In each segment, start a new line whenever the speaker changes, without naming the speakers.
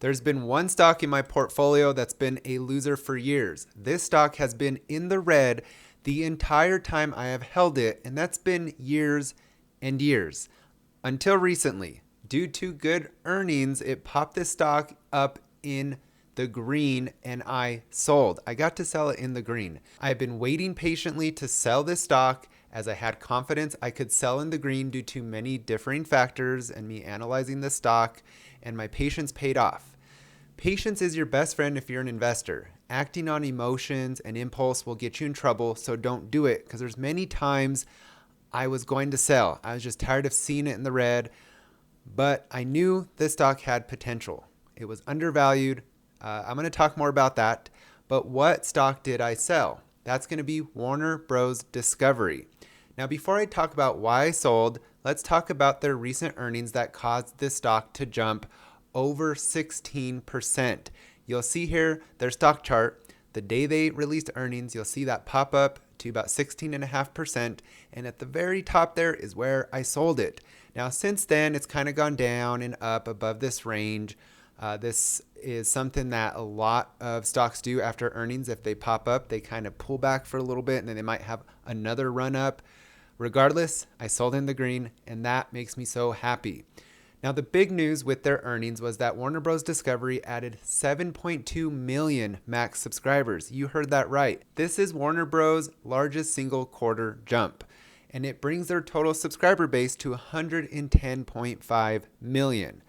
There's been one stock in my portfolio that's been a loser for years. This stock has been in the red the entire time I have held it, and that's been years and years. Until recently, due to good earnings, it popped this stock up in the green and I sold. I got to sell it in the green. I've been waiting patiently to sell this stock as I had confidence I could sell in the green due to many differing factors and me analyzing the stock, and my patience paid off. Patience is your best friend if you're an investor. Acting on emotions and impulse will get you in trouble, so don't do it, because there's many times I was going to sell. I was just tired of seeing it in the red, but I knew this stock had potential. It was undervalued. I'm going to talk more about that, but what stock did I sell? That's going to be Warner Bros. Discovery. Now, before I talk about why I sold, let's talk about their recent earnings that caused this stock to jump over 16%. You'll see here their stock chart. The day they released earnings, you'll see that pop up to about 16.5%. And at the very top there is where I sold it. Now, since then, it's kind of gone down and up above this range. This is something that a lot of stocks do after earnings. If they pop up, they kind of pull back for a little bit and then they might have another run up. Regardless, I sold in the green, and that makes me so happy. Now, the big news with their earnings was that Warner Bros. Discovery added 7.2 million max subscribers. You heard that right. This is Warner Bros.' largest single quarter jump, and it brings their total subscriber base to 110.5 million.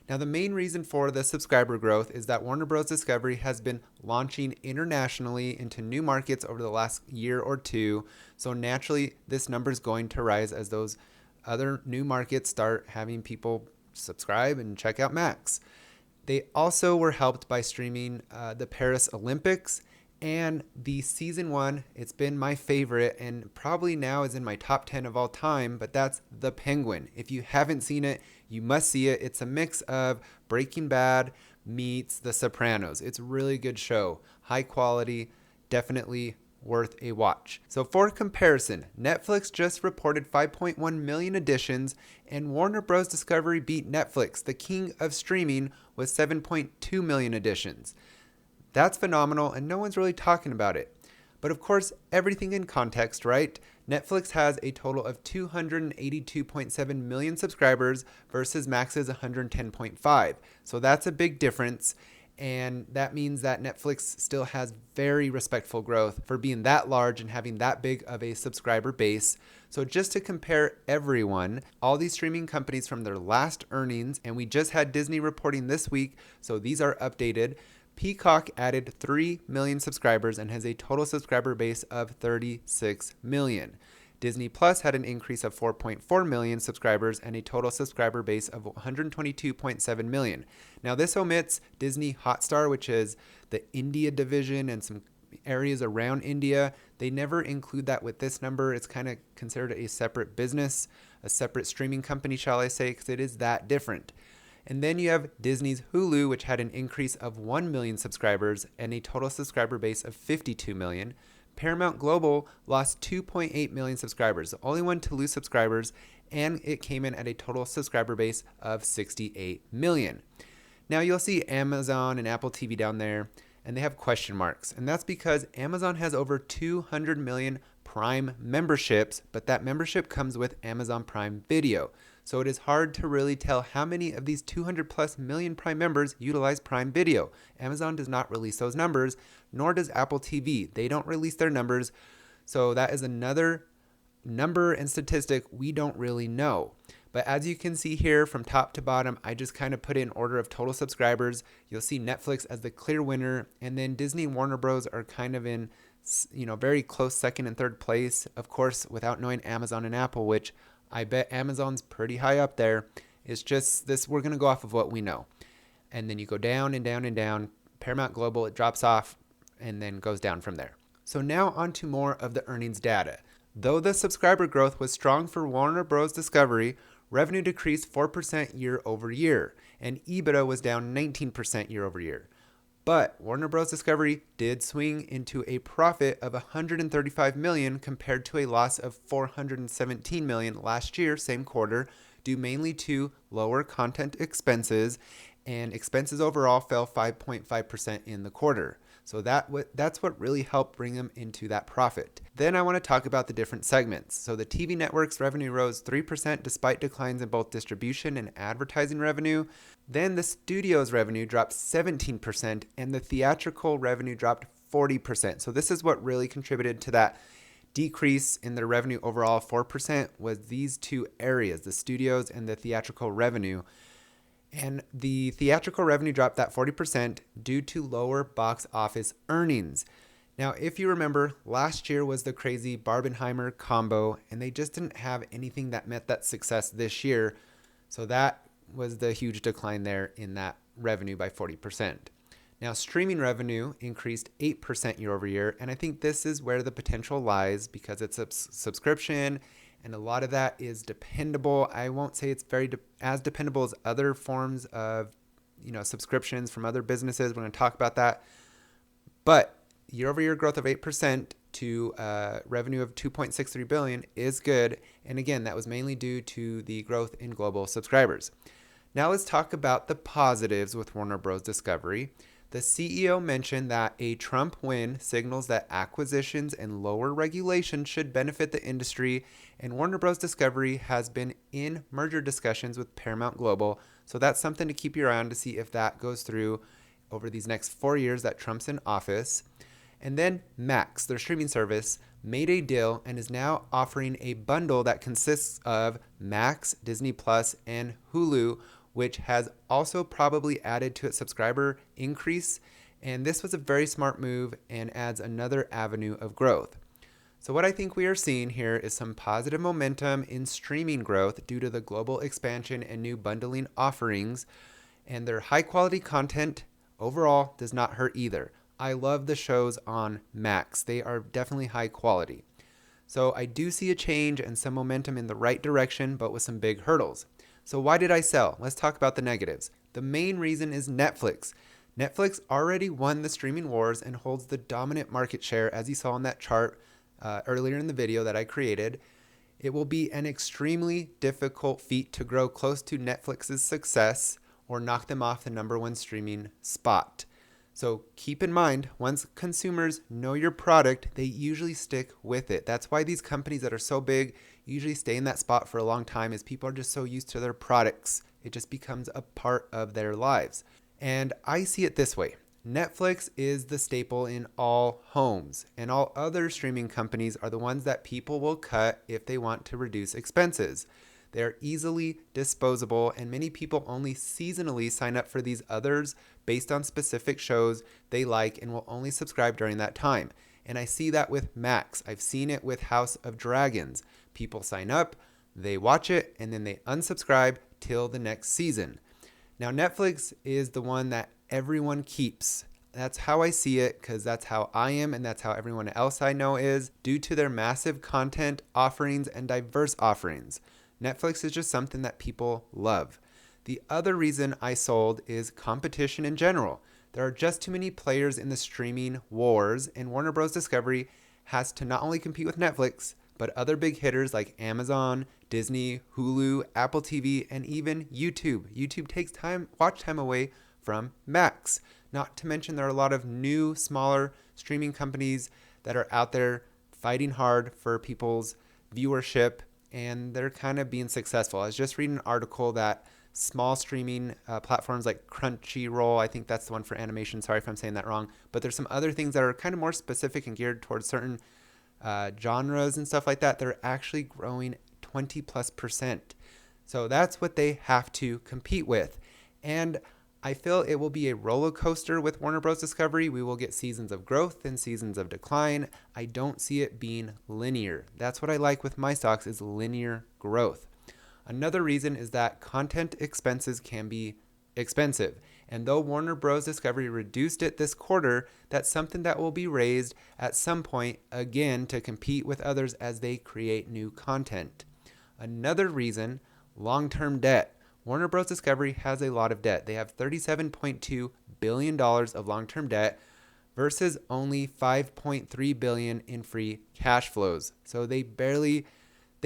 Now, the main reason for the subscriber growth is that Warner Bros. Discovery has been launching internationally into new markets over the last year or two. So naturally, this number is going to rise as those other new markets start having people subscribe and check out Max. They also were helped by streaming the Paris Olympics and the season 1. It's been my favorite and probably now is in my top 10 of all time, but that's The Penguin. If you haven't seen it, you must see it. It's a mix of Breaking Bad meets The Sopranos. It's a really good show. High quality, definitely worth a watch. So for comparison, Netflix just reported 5.1 million additions, and Warner Bros. Discovery beat Netflix, the king of streaming, with 7.2 million additions. That's phenomenal, and no one's really talking about it. But of course, everything in context, right? Netflix has a total of 282.7 million subscribers versus Max's 110.5. So that's a big difference. And that means that Netflix still has very respectful growth for being that large and having that big of a subscriber base. So just to compare everyone, all these streaming companies from their last earnings, and we just had Disney reporting this week, so these are updated. Peacock added 3 million subscribers and has a total subscriber base of 36 million. Disney Plus had an increase of 4.4 million subscribers and a total subscriber base of 122.7 million. Now, this omits Disney Hotstar, which is the India division and some areas around India. They never include that with this number. It's kind of considered a separate business, a separate streaming company, shall I say, because it is that different. And then you have Disney's Hulu, which had an increase of 1 million subscribers and a total subscriber base of 52 million. Paramount Global lost 2.8 million subscribers, the only one to lose subscribers, and it came in at a total subscriber base of 68 million. Now you'll see Amazon and Apple TV down there, and they have question marks, and that's because Amazon has over 200 million Prime memberships, but that membership comes with Amazon Prime Video. So it is hard to really tell how many of these 200 plus million Prime members utilize Prime Video. Amazon does not release those numbers, nor does Apple TV. They don't release their numbers. So that is another number and statistic we don't really know. But as you can see here from top to bottom, I just kind of put it in order of total subscribers. You'll see Netflix as the clear winner, and then Disney and Warner Bros. Are kind of in, very close second and third place. Of course, without knowing Amazon and Apple, which I bet Amazon's pretty high up there. It's just this, we're going to go off of what we know. And then you go down and down and down. Paramount Global, it drops off and then goes down from there. So now on to more of the earnings data. Though the subscriber growth was strong for Warner Bros. Discovery, revenue decreased 4% year over year, and EBITDA was down 19% year over year. But Warner Bros. Discovery did swing into a profit of $135 million compared to a loss of $417 million last year, same quarter, due mainly to lower content expenses, and expenses overall fell 5.5% in the quarter. So that's what really helped bring them into that profit. Then I want to talk about the different segments. So the TV networks revenue rose 3% despite declines in both distribution and advertising revenue. Then the studios revenue dropped 17% and the theatrical revenue dropped 40%. So this is what really contributed to that decrease in their revenue overall. 4% was these two areas, the studios and the theatrical revenue. And the theatrical revenue dropped that 40% due to lower box office earnings. Now, if you remember, last year was the crazy Barbenheimer combo, and they just didn't have anything that met that success this year. So that was the huge decline there in that revenue by 40%. Now, streaming revenue increased 8% year over year, and I think this is where the potential lies because it's a subscription, and a lot of that is dependable. I won't say it's as dependable as other forms of, subscriptions from other businesses. We're going to talk about that. But year-over-year growth of 8% to revenue of $2.63 billion is good. And again, that was mainly due to the growth in global subscribers. Now let's talk about the positives with Warner Bros. Discovery. The CEO mentioned that a Trump win signals that acquisitions and lower regulation should benefit the industry, and Warner Bros. Discovery has been in merger discussions with Paramount Global, so that's something to keep your eye on to see if that goes through over these next 4 years that Trump's in office. And then Max, their streaming service, made a deal and is now offering a bundle that consists of Max, Disney Plus, and Hulu, which has also probably added to its subscriber increase. And this was a very smart move and adds another avenue of growth. So what I think we are seeing here is some positive momentum in streaming growth due to the global expansion and new bundling offerings. And their high quality content overall does not hurt either. I love the shows on Max. They are definitely high quality. So I do see a change and some momentum in the right direction, but with some big hurdles. So why did I sell? Let's talk about the negatives. The main reason is Netflix. Netflix already won the streaming wars and holds the dominant market share, as you saw in that chart earlier in the video that I created. It will be an extremely difficult feat to grow close to Netflix's success or knock them off the #1 streaming spot. So keep in mind, once consumers know your product, they usually stick with it. That's why these companies that are so big usually stay in that spot for a long time, is people are just so used to their products. It just becomes a part of their lives. And I see it this way. Netflix is the staple in all homes, and all other streaming companies are the ones that people will cut if they want to reduce expenses. They're easily disposable, and many people only seasonally sign up for these others based on specific shows they like and will only subscribe during that time. And I see that with Max. I've seen it with House of Dragons. People sign up, they watch it, and then they unsubscribe till the next season. Now, Netflix is the one that everyone keeps. That's how I see it, because that's how I am, and that's how everyone else I know is, due to their massive content offerings and diverse offerings. Netflix is just something that people love. The other reason I sold is competition in general. There are just too many players in the streaming wars, and Warner Bros. Discovery has to not only compete with Netflix, but other big hitters like Amazon, Disney, Hulu, Apple TV, and even YouTube. YouTube takes watch time away from Max. Not to mention there are a lot of new, smaller streaming companies that are out there fighting hard for people's viewership, and they're kind of being successful. I was just reading an article that small streaming platforms like Crunchyroll, I think that's the one for animation, sorry if I'm saying that wrong, but there's some other things that are kind of more specific and geared towards certain genres and stuff like that. They're actually growing 20+%. So that's what they have to compete with. And I feel it will be a roller coaster with Warner Bros. Discovery. We will get seasons of growth and seasons of decline. I don't see it being linear. That's what I like with my stocks, is linear growth. Another reason is that content expenses can be expensive. And though Warner Bros. Discovery reduced it this quarter, that's something that will be raised at some point again to compete with others as they create new content. Another reason, long-term debt. Warner Bros. Discovery has a lot of debt. They have $37.2 billion of long-term debt versus only $5.3 billion in free cash flows. So they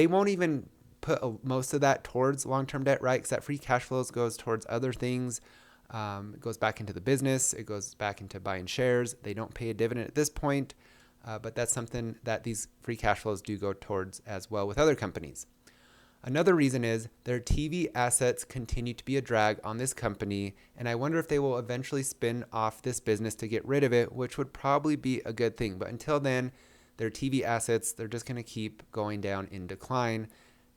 won't even put most of that towards long-term debt, right? Because that free cash flows goes towards other things. It goes back into the business. It goes back into buying shares. They don't pay a dividend at this point, but that's something that these free cash flows do go towards as well with other companies. Another reason is their TV assets continue to be a drag on this company, and I wonder if they will eventually spin off this business to get rid of it, which would probably be a good thing. But until then, their TV assets, they're just going to keep going down in decline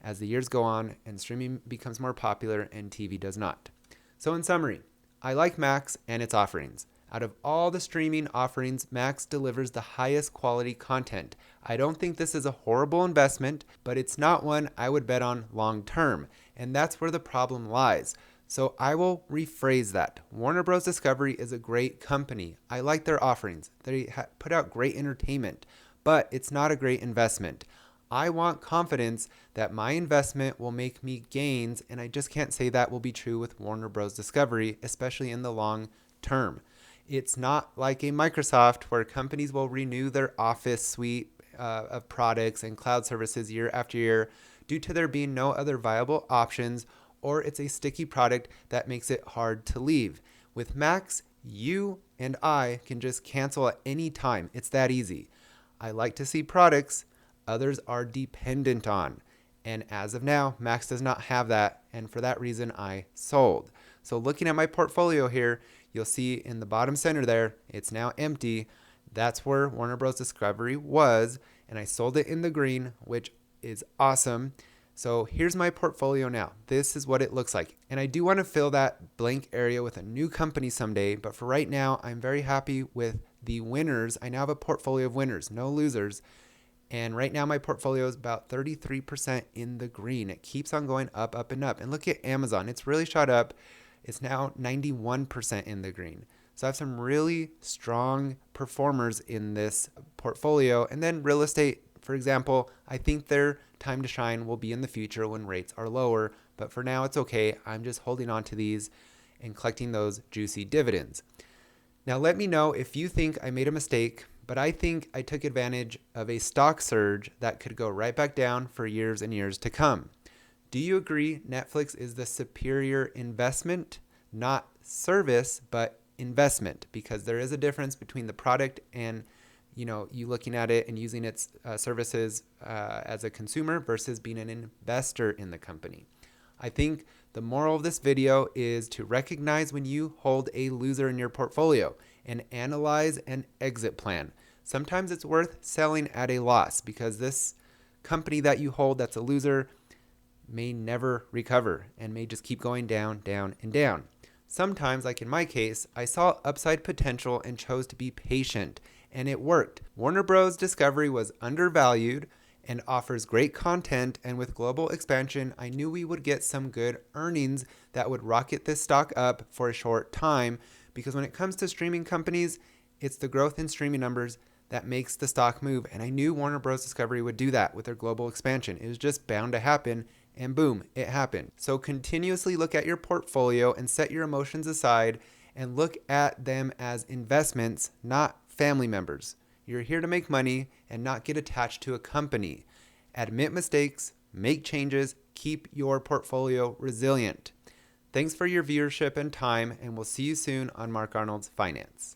as the years go on and streaming becomes more popular and TV does not. So in summary, I like Max and its offerings. Out of all the streaming offerings, Max delivers the highest quality content. I don't think this is a horrible investment, but it's not one I would bet on long term. And that's where the problem lies. So I will rephrase that. Warner Bros. Discovery is a great company. I like their offerings. They put out great entertainment, but it's not a great investment. I want confidence that my investment will make me gains, and I just can't say that will be true with Warner Bros. Discovery, especially in the long term. It's not like a Microsoft where companies will renew their Office suite of products and cloud services year after year due to there being no other viable options, or it's a sticky product that makes it hard to leave. With Max, you and I can just cancel at any time. It's that easy. I like to see products others are dependent on. And as of now, Max does not have that. And for that reason, I sold. So looking at my portfolio here, you'll see in the bottom center there, it's now empty. That's where Warner Bros. Discovery was. And I sold it in the green, which is awesome. So here's my portfolio now. This is what it looks like. And I do want to fill that blank area with a new company someday. But for right now, I'm very happy with the winners. I now have a portfolio of winners, no losers. And right now my portfolio is about 33% in the green. It keeps on going up, up, and up. And look at Amazon. It's really shot up. It's now 91% in the green. So I have some really strong performers in this portfolio. And then real estate, for example, I think their time to shine will be in the future when rates are lower. But for now, it's okay. I'm just holding on to these and collecting those juicy dividends. Now, let me know if you think I made a mistake, but I think I took advantage of a stock surge that could go right back down for years and years to come. Do you agree Netflix is the superior investment? Not service, but investment, because there is a difference between the product and you looking at it and using its services as a consumer versus being an investor in the company. I think the moral of this video is to recognize when you hold a loser in your portfolio and analyze an exit plan. Sometimes it's worth selling at a loss because this company that you hold that's a loser may never recover and may just keep going down, down, and down. Sometimes, like in my case, I saw upside potential and chose to be patient, and it worked. Warner Bros. Discovery was undervalued and offers great content, and with global expansion, I knew we would get some good earnings that would rocket this stock up for a short time, because when it comes to streaming companies, it's the growth in streaming numbers that makes the stock move, and I knew Warner Bros. Discovery would do that with their global expansion. It was just bound to happen, and boom, it happened. So continuously look at your portfolio and set your emotions aside and look at them as investments, not family members. You're here to make money and not get attached to a company. Admit mistakes, make changes, keep your portfolio resilient. Thanks for your viewership and time, and we'll see you soon on Mark Arnold's Finance.